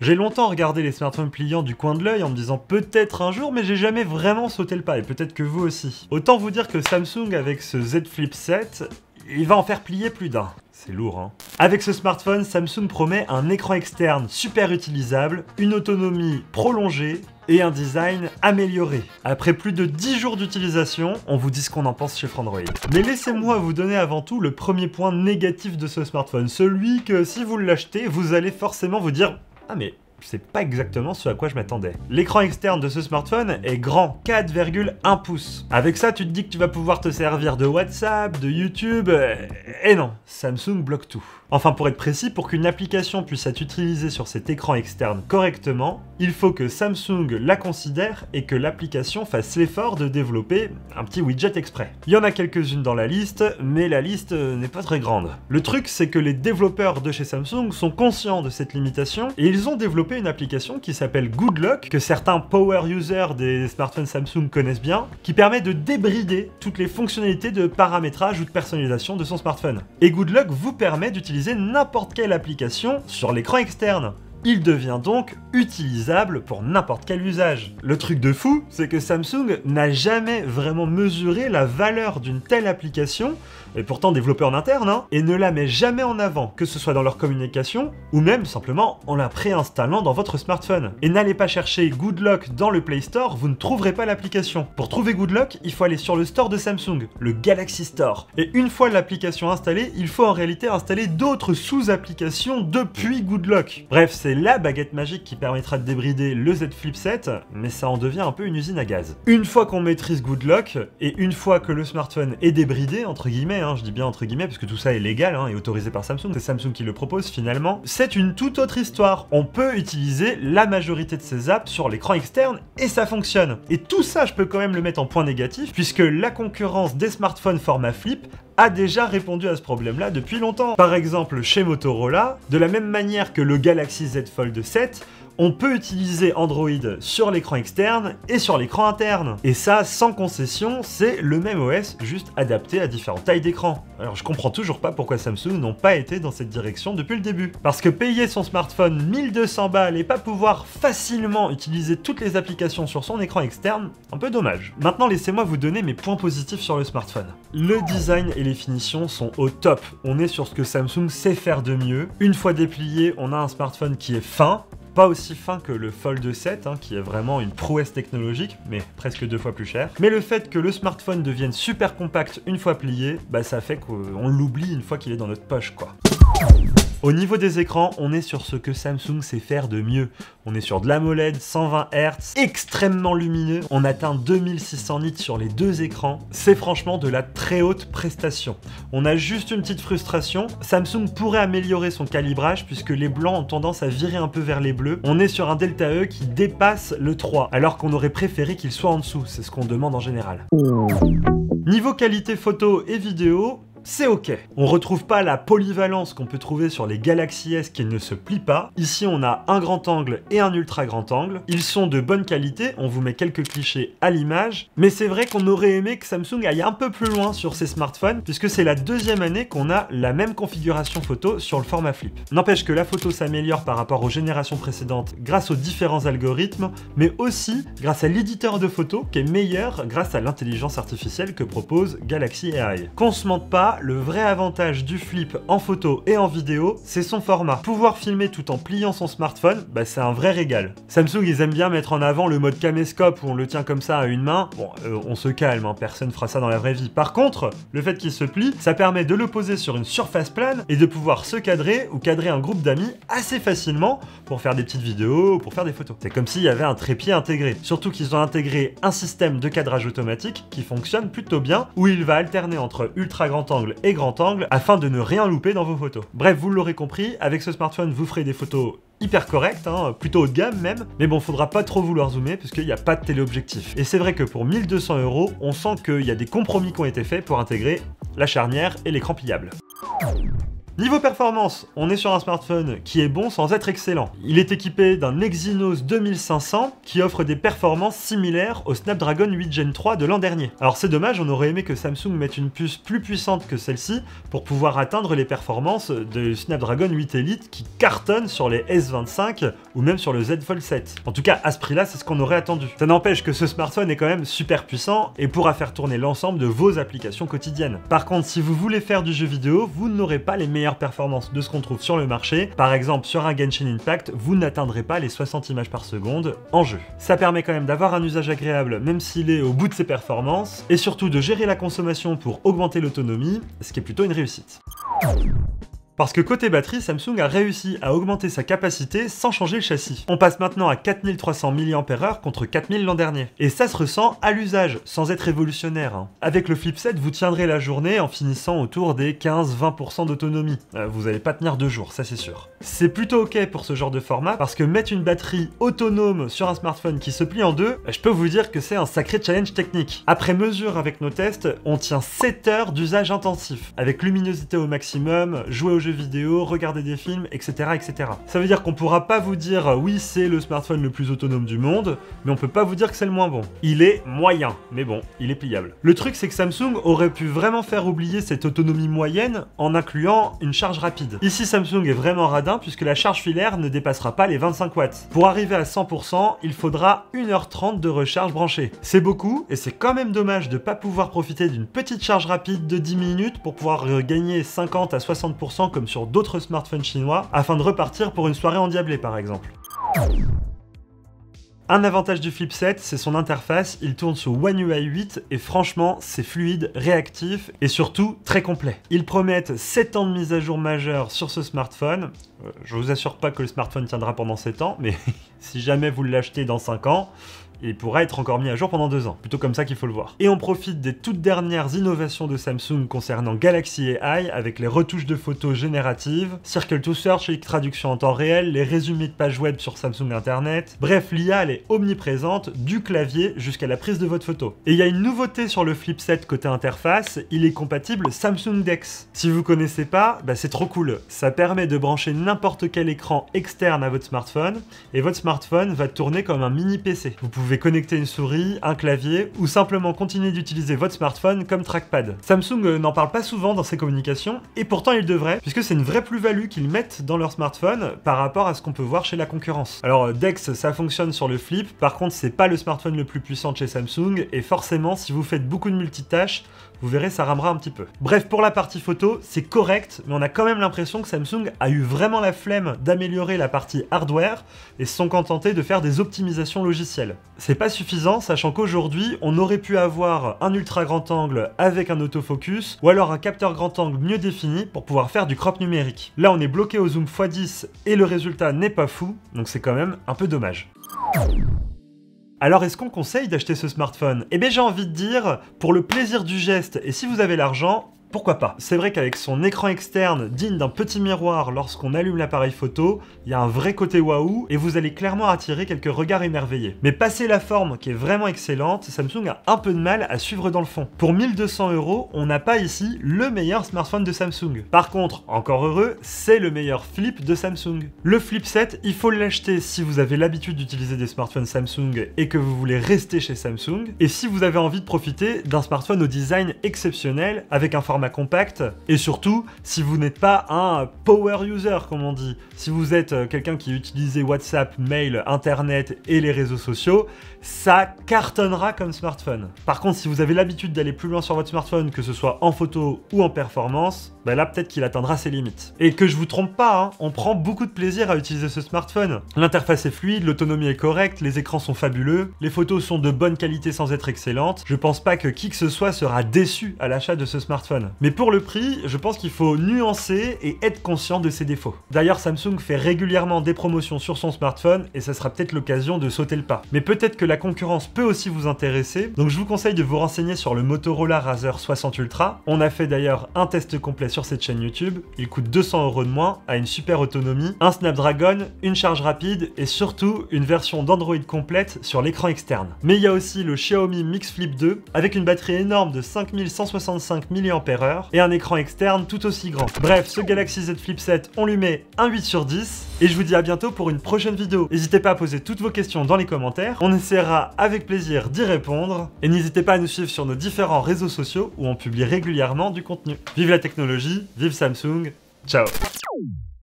J'ai longtemps regardé les smartphones pliants du coin de l'œil en me disant peut-être un jour, mais j'ai jamais vraiment sauté le pas, et peut-être que vous aussi. Autant vous dire que Samsung avec ce Z Flip 7, il va en faire plier plus d'un. C'est lourd, hein. Avec ce smartphone, Samsung promet un écran externe super utilisable, une autonomie prolongée et un design amélioré. Après plus de 10 jours d'utilisation, on vous dit ce qu'on en pense chez Frandroid. Mais laissez-moi vous donner avant tout le premier point négatif de ce smartphone, celui que si vous l'achetez, vous allez forcément vous dire « Ah mais c'est pas exactement ce à quoi je m'attendais. » L'écran externe de ce smartphone est grand, 4,1 pouces. Avec ça, tu te dis que tu vas pouvoir te servir de WhatsApp, de YouTube, et non, Samsung bloque tout. Enfin, pour être précis, pour qu'une application puisse être utilisée sur cet écran externe correctement, il faut que Samsung la considère et que l'application fasse l'effort de développer un petit widget exprès. Il y en a quelques-unes dans la liste, mais la liste n'est pas très grande. Le truc, c'est que les développeurs de chez Samsung sont conscients de cette limitation et ils ont développé une application qui s'appelle Good Lock, que certains power users des smartphones Samsung connaissent bien, qui permet de débrider toutes les fonctionnalités de paramétrage ou de personnalisation de son smartphone. Et Good Lock vous permet d'utiliser n'importe quelle application sur l'écran externe. Il devient donc utilisable pour n'importe quel usage. Le truc de fou, c'est que Samsung n'a jamais vraiment mesuré la valeur d'une telle application, et pourtant développée en interne, hein, et ne la met jamais en avant, que ce soit dans leur communication, ou même simplement en la préinstallant dans votre smartphone. Et n'allez pas chercher Good Lock dans le Play Store, vous ne trouverez pas l'application. Pour trouver Good Lock, il faut aller sur le store de Samsung, le Galaxy Store. Et une fois l'application installée, il faut en réalité installer d'autres sous-applications depuis Good Lock. Bref, c'est la baguette magique qui permettra de débrider le Z Flip 7, mais ça en devient un peu une usine à gaz. Une fois qu'on maîtrise Good Lock, et une fois que le smartphone est débridé, entre guillemets, hein, je dis bien entre guillemets parce que tout ça est légal hein, et autorisé par Samsung, c'est Samsung qui le propose finalement, c'est une toute autre histoire. On peut utiliser la majorité de ces apps sur l'écran externe et ça fonctionne. Et tout ça, je peux quand même le mettre en point négatif puisque la concurrence des smartphones format flip a déjà répondu à ce problème-là depuis longtemps. Par exemple, chez Motorola, de la même manière que le Galaxy Z Fold 7, on peut utiliser Android sur l'écran externe et sur l'écran interne. Et ça, sans concession, c'est le même OS, juste adapté à différentes tailles d'écran. Alors je comprends toujours pas pourquoi Samsung n'ont pas été dans cette direction depuis le début. Parce que payer son smartphone 1200 balles et pas pouvoir facilement utiliser toutes les applications sur son écran externe, un peu dommage. Maintenant, laissez-moi vous donner mes points positifs sur le smartphone. Le design et les finitions sont au top. On est sur ce que Samsung sait faire de mieux. Une fois déplié, on a un smartphone qui est fin, pas aussi fin que le Fold 7, hein, qui est vraiment une prouesse technologique, mais presque 2 fois plus cher. Mais le fait que le smartphone devienne super compact une fois plié, bah ça fait qu'on l'oublie une fois qu'il est dans notre poche, quoi. Au niveau des écrans, on est sur ce que Samsung sait faire de mieux. On est sur de l'AMOLED, 120 Hz, extrêmement lumineux. On atteint 2600 nits sur les deux écrans. C'est franchement de la très haute prestation. On a juste une petite frustration. Samsung pourrait améliorer son calibrage puisque les blancs ont tendance à virer un peu vers les bleus. On est sur un Delta E qui dépasse le 3, alors qu'on aurait préféré qu'il soit en dessous. C'est ce qu'on demande en général. Niveau qualité photo et vidéo, c'est ok. On retrouve pas la polyvalence qu'on peut trouver sur les Galaxy S qui ne se plient pas. Ici, on a un grand angle et un ultra grand angle. Ils sont de bonne qualité, on vous met quelques clichés à l'image. Mais c'est vrai qu'on aurait aimé que Samsung aille un peu plus loin sur ses smartphones, puisque c'est la deuxième année qu'on a la même configuration photo sur le format flip. N'empêche que la photo s'améliore par rapport aux générations précédentes grâce aux différents algorithmes, mais aussi grâce à l'éditeur de photos qui est meilleur grâce à l'intelligence artificielle que propose Galaxy AI. Qu'on se mente pas, le vrai avantage du flip en photo et en vidéo, c'est son format. Pouvoir filmer tout en pliant son smartphone, bah c'est un vrai régal. Samsung, ils aiment bien mettre en avant le mode caméscope où on le tient comme ça à une main. Bon, on se calme, hein, personne fera ça dans la vraie vie. Par contre, le fait qu'il se plie, ça permet de le poser sur une surface plane et de pouvoir se cadrer ou cadrer un groupe d'amis assez facilement pour faire des petites vidéos ou pour faire des photos. C'est comme s'il y avait un trépied intégré. Surtout qu'ils ont intégré un système de cadrage automatique qui fonctionne plutôt bien, où il va alterner entre ultra grand angle et grand angle afin de ne rien louper dans vos photos. Bref, vous l'aurez compris, avec ce smartphone, vous ferez des photos hyper correctes, hein, plutôt haut de gamme même, mais bon, faudra pas trop vouloir zoomer puisqu'il n'y a pas de téléobjectif. Et c'est vrai que pour 1200 €, on sent qu'il y a des compromis qui ont été faits pour intégrer la charnière et l'écran pliable. Niveau performance, on est sur un smartphone qui est bon sans être excellent. Il est équipé d'un Exynos 2500 qui offre des performances similaires au Snapdragon 8 Gen 3 de l'an dernier. Alors c'est dommage, on aurait aimé que Samsung mette une puce plus puissante que celle-ci pour pouvoir atteindre les performances de Snapdragon 8 Elite qui cartonne sur les S25 ou même sur le Z Fold 7. En tout cas, à ce prix-là, c'est ce qu'on aurait attendu. Ça n'empêche que ce smartphone est quand même super puissant et pourra faire tourner l'ensemble de vos applications quotidiennes. Par contre, si vous voulez faire du jeu vidéo, vous n'aurez pas les meilleures performances de ce qu'on trouve sur le marché. Par exemple, sur un Genshin Impact, vous n'atteindrez pas les 60 images par seconde en jeu. Ça permet quand même d'avoir un usage agréable, même s'il est au bout de ses performances, et surtout de gérer la consommation pour augmenter l'autonomie, ce qui est plutôt une réussite. Parce que côté batterie, Samsung a réussi à augmenter sa capacité sans changer le châssis. On passe maintenant à 4300 mAh contre 4000 l'an dernier. Et ça se ressent à l'usage, sans être révolutionnaire. Hein. Avec le Flip 7, vous tiendrez la journée en finissant autour des 15-20% d'autonomie. Vous allez pas tenir 2 jours, ça c'est sûr. C'est plutôt ok pour ce genre de format, parce que mettre une batterie autonome sur un smartphone qui se plie en deux, je peux vous dire que c'est un sacré challenge technique. Après mesure avec nos tests, on tient 7 heures d'usage intensif, avec luminosité au maximum, jouer aux jeux vidéo, regarder des films, etc., etc. Ça veut dire qu'on pourra pas vous dire oui, c'est le smartphone le plus autonome du monde, mais on peut pas vous dire que c'est le moins bon. Il est moyen, mais bon, il est pliable. Le truc, c'est que Samsung aurait pu vraiment faire oublier cette autonomie moyenne en incluant une charge rapide. Ici, Samsung est vraiment radin puisque la charge filaire ne dépassera pas les 25 watts. Pour arriver à 100%, il faudra 1h30 de recharge branchée. C'est beaucoup, et c'est quand même dommage de pas pouvoir profiter d'une petite charge rapide de 10 minutes pour pouvoir gagner 50 à 60% comme sur d'autres smartphones chinois, afin de repartir pour une soirée endiablée par exemple. Un avantage du Flip 7, c'est son interface, il tourne sous One UI 8 et franchement, c'est fluide, réactif et surtout très complet. Ils promettent 7 ans de mise à jour majeure sur ce smartphone. Je vous assure pas que le smartphone tiendra pendant 7 ans, mais si jamais vous l'achetez dans 5 ans, il pourra être encore mis à jour pendant 2 ans. Plutôt comme ça qu'il faut le voir. Et on profite des toutes dernières innovations de Samsung concernant Galaxy AI avec les retouches de photos génératives, Circle to Search et traduction en temps réel, les résumés de pages web sur Samsung Internet. Bref, l'IA elle est omniprésente, du clavier jusqu'à la prise de votre photo. Et il y a une nouveauté sur le Flip 7 côté interface, il est compatible Samsung DeX. Si vous connaissez pas, c'est trop cool. Ça permet de brancher n'importe quel écran externe à votre smartphone et votre smartphone va tourner comme un mini PC. Vous pouvez connecter une souris, un clavier ou simplement continuer d'utiliser votre smartphone comme trackpad. Samsung n'en parle pas souvent dans ses communications et pourtant ils devraient puisque c'est une vraie plus-value qu'ils mettent dans leur smartphone par rapport à ce qu'on peut voir chez la concurrence. Alors DeX ça fonctionne sur le Flip, par contre c'est pas le smartphone le plus puissant de chez Samsung et forcément si vous faites beaucoup de multitâches, vous verrez ça ramera un petit peu. Bref, pour la partie photo, c'est correct, mais on a quand même l'impression que Samsung a eu vraiment la flemme d'améliorer la partie hardware et se sont contentés de faire des optimisations logicielles. C'est pas suffisant, sachant qu'aujourd'hui, on aurait pu avoir un ultra grand angle avec un autofocus, ou alors un capteur grand angle mieux défini pour pouvoir faire du crop numérique. Là, on est bloqué au zoom x10 et le résultat n'est pas fou, donc c'est quand même un peu dommage. Alors est-ce qu'on conseille d'acheter ce smartphone? Eh bien j'ai envie de dire, pour le plaisir du geste et si vous avez l'argent, pourquoi pas? C'est vrai qu'avec son écran externe digne d'un petit miroir lorsqu'on allume l'appareil photo, il y a un vrai côté waouh et vous allez clairement attirer quelques regards émerveillés. Mais passé la forme qui est vraiment excellente, Samsung a un peu de mal à suivre dans le fond. Pour 1200 €, on n'a pas ici le meilleur smartphone de Samsung. Par contre, encore heureux, c'est le meilleur flip de Samsung. Le Flip 7, il faut l'acheter si vous avez l'habitude d'utiliser des smartphones Samsung et que vous voulez rester chez Samsung, et si vous avez envie de profiter d'un smartphone au design exceptionnel avec un format compact et surtout si vous n'êtes pas un power user comme on dit, si vous êtes quelqu'un qui utilise WhatsApp, mail, internet et les réseaux sociaux, ça cartonnera comme smartphone. Par contre si vous avez l'habitude d'aller plus loin sur votre smartphone, que ce soit en photo ou en performance, là peut-être qu'il atteindra ses limites. Et que je vous trompe pas, on prend beaucoup de plaisir à utiliser ce smartphone. L'interface est fluide, l'autonomie est correcte, les écrans sont fabuleux, les photos sont de bonne qualité sans être excellentes. Je pense pas que qui que ce soit sera déçu à l'achat de ce smartphone. Mais pour le prix, je pense qu'il faut nuancer et être conscient de ses défauts. D'ailleurs, Samsung fait régulièrement des promotions sur son smartphone et ça sera peut-être l'occasion de sauter le pas. Mais peut-être que la concurrence peut aussi vous intéresser, donc je vous conseille de vous renseigner sur le Motorola Razr 60 Ultra. On a fait d'ailleurs un test complet sur cette chaîne YouTube, il coûte 200 € de moins, a une super autonomie, un Snapdragon, une charge rapide et surtout une version d'Android complète sur l'écran externe. Mais il y a aussi le Xiaomi Mix Flip 2 avec une batterie énorme de 5165 mAh et un écran externe tout aussi grand. Bref, ce Galaxy Z Flip 7, on lui met un 8 sur 10 et je vous dis à bientôt pour une prochaine vidéo. N'hésitez pas à poser toutes vos questions dans les commentaires, on essaiera avec plaisir d'y répondre et n'hésitez pas à nous suivre sur nos différents réseaux sociaux où on publie régulièrement du contenu. Vive la technologie, vive Samsung, ciao.